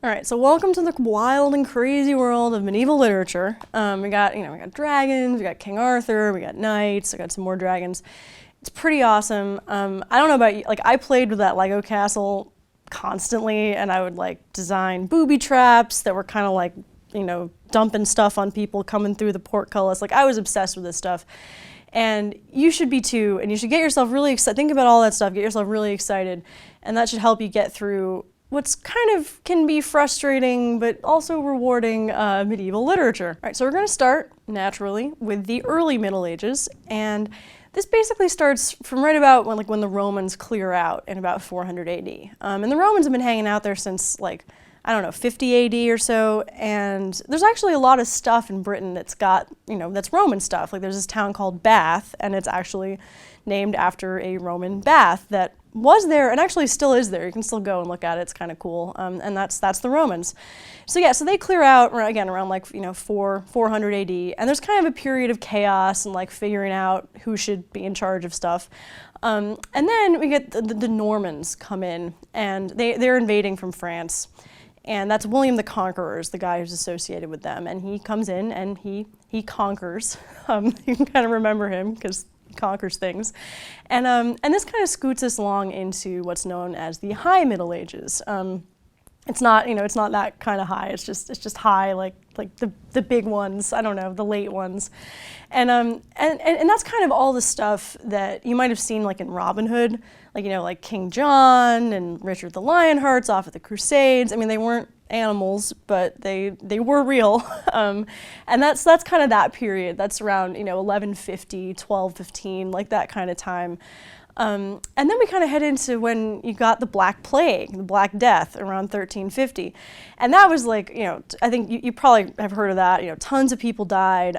All right, so welcome to the wild and crazy world of medieval literature. We got dragons, we got King Arthur, we got knights, we got some more dragons. It's pretty awesome. I don't know about you, like I played with that Lego castle constantly, and I would like design booby traps that were kind of like, dumping stuff on people coming through the portcullis. Like I was obsessed with this stuff. And you should be too, and you should get yourself really excited. Think about all that stuff, get yourself really excited, and that should help you get through what's kind of can be frustrating but also rewarding medieval literature. All right, so we're going to start naturally with the early Middle Ages, and this basically starts from right about when the Romans clear out in about 400 AD. And the Romans have been hanging out there since 50 AD or so, and there's actually a lot of stuff in Britain that's got, that's Roman stuff. Like there's this town called Bath, and it's actually named after a Roman bath that was there and actually still is there. You can still go and look at it. It's kind of cool, and that's the Romans. So yeah, so they clear out again around 400 AD, and there's kind of a period of chaos and like figuring out who should be in charge of stuff. And then we get the Normans come in, and they're invading from France. And that's William the Conqueror, the guy who's associated with them. And he comes in and he conquers. You can kind of remember him because he conquers things. And this kind of scoots us along into what's known as the High Middle Ages. It's not, it's not that kind of high. It's just high, like the big ones. I don't know, the late ones, and that's kind of all the stuff that you might have seen like in Robin Hood, like King John and Richard the Lionheart's off at the Crusades. I mean, they weren't animals, but they were real, and that's kind of that period. That's around 1150, 1215, like that kind of time. And then we kind of head into when you got the Black Plague, the Black Death, around 1350. And that was like, I think you probably have heard of that. Tons of people died.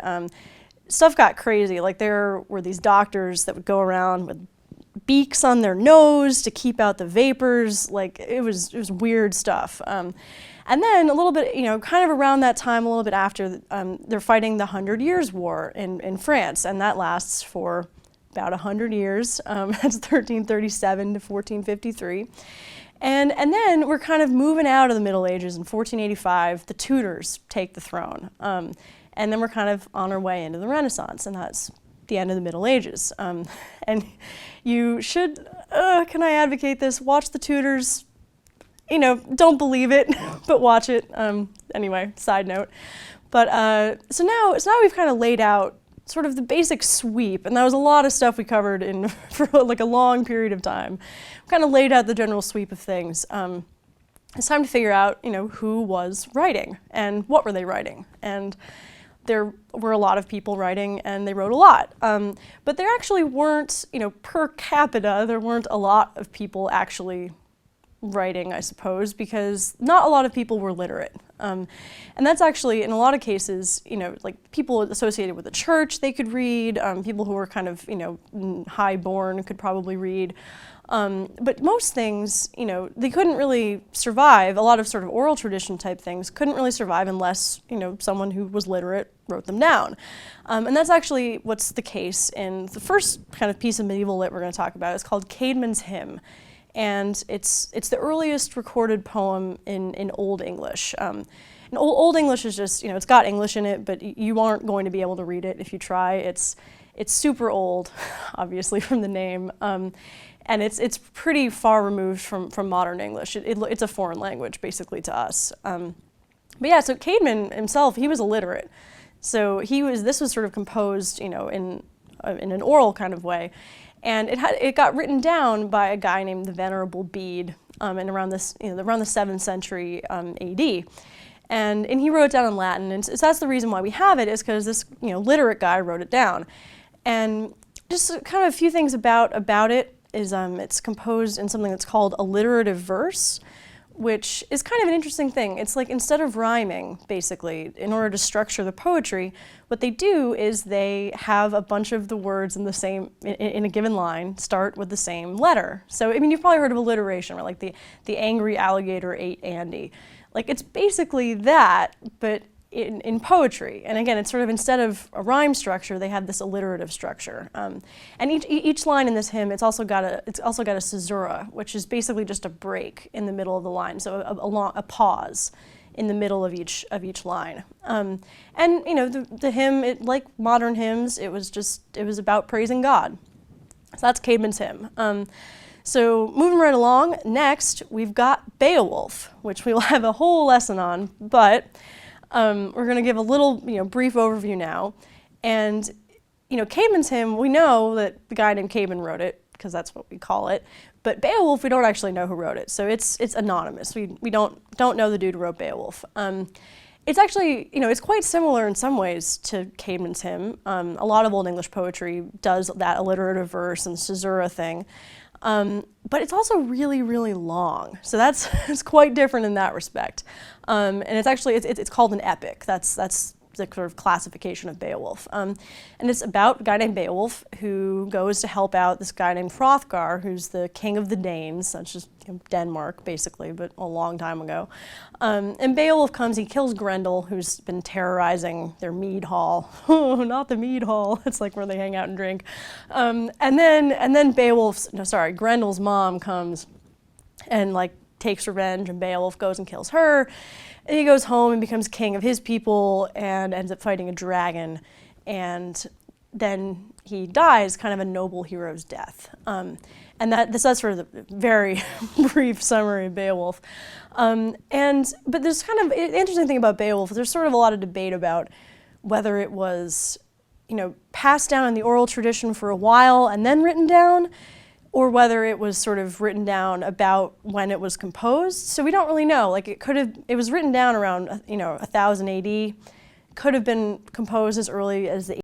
Stuff got crazy. Like there were these doctors that would go around with beaks on their nose to keep out the vapors. Like it was weird stuff. And then a little bit, kind of around that time, a little bit after, they're fighting the 100 Years' War in France, and that lasts for about 100 years. That's 1337 to 1453. And then we're kind of moving out of the Middle Ages. In 1485, the Tudors take the throne. And then we're kind of on our way into the Renaissance, and that's the end of the Middle Ages. And you should, can I advocate this? Watch the Tudors. Don't believe it, but watch it. Anyway, side note. But so now we've kind of laid out sort of the basic sweep, and that was a lot of stuff we covered for like a long period of time. We kind of laid out the general sweep of things. It's time to figure out, who was writing and what were they writing. And there were a lot of people writing, and they wrote a lot. But there actually weren't, per capita, there weren't a lot of people actually writing, I suppose, because not a lot of people were literate. And that's actually, in a lot of cases, like people associated with the church, they could read, people who were kind of, high-born could probably read. But most things, they couldn't really survive. A lot of sort of oral tradition type things couldn't really survive unless, someone who was literate wrote them down. And that's actually what's the case in the first kind of piece of medieval lit we're going to talk about. It's called Caedmon's Hymn. And it's the earliest recorded poem in Old English. And Old English is just, it's got English in it, but you aren't going to be able to read it if you try. It's super old, obviously from the name, and it's pretty far removed from modern English. It's a foreign language, basically, to us. But yeah, so Caedmon himself, he was illiterate. So this was sort of composed, in an oral kind of way. And it got written down by a guy named the Venerable Bede, in around the 7th century AD, and he wrote it down in Latin. And so that's the reason why we have it, is because this literate guy wrote it down. And just kind of a few things about it is it's composed in something that's called alliterative verse, which is kind of an interesting thing. It's like instead of rhyming, basically, in order to structure the poetry, what they do is they have a bunch of the words in a given line start with the same letter. So, I mean, you've probably heard of alliteration, right? Like the angry alligator ate Andy. Like, it's basically that, but in poetry. And again, it's sort of, instead of a rhyme structure, they have this alliterative structure. And each line in this hymn, it's also got a caesura, which is basically just a break in the middle of the line, so a pause in the middle of each line. And you know, the hymn, like modern hymns, it was about praising God. So that's Caedmon's hymn. So moving right along, next we've got Beowulf, which we will have a whole lesson on, but we're going to give a little, brief overview now. And Caedmon's hymn, we know that the guy named Caedmon wrote it, because that's what we call it. But Beowulf, we don't actually know who wrote it, so it's anonymous. We don't know the dude who wrote Beowulf. It's actually, it's quite similar in some ways to Caedmon's hymn. A lot of Old English poetry does that alliterative verse and caesura thing. But it's also really, really long. So it's quite different in that respect. And it's actually, it's called an epic. That's the sort of classification of Beowulf. And it's about a guy named Beowulf who goes to help out this guy named Hrothgar, who's the king of the Danes. That's just Denmark, basically, but a long time ago. And Beowulf comes, he kills Grendel, who's been terrorizing their mead hall. Oh, not the mead hall. It's like where they hang out and drink. And then Grendel's mom comes and takes revenge, and Beowulf goes and kills her. And he goes home and becomes king of his people and ends up fighting a dragon. And then he dies kind of a noble hero's death. And that's sort of the very brief summary of Beowulf. But there's kind of, the interesting thing about Beowulf, there's sort of a lot of debate about whether it was, passed down in the oral tradition for a while and then written down, or whether it was sort of written down about when it was composed. So we don't really know. It was written down around, 1000 AD. Could have been composed as early as the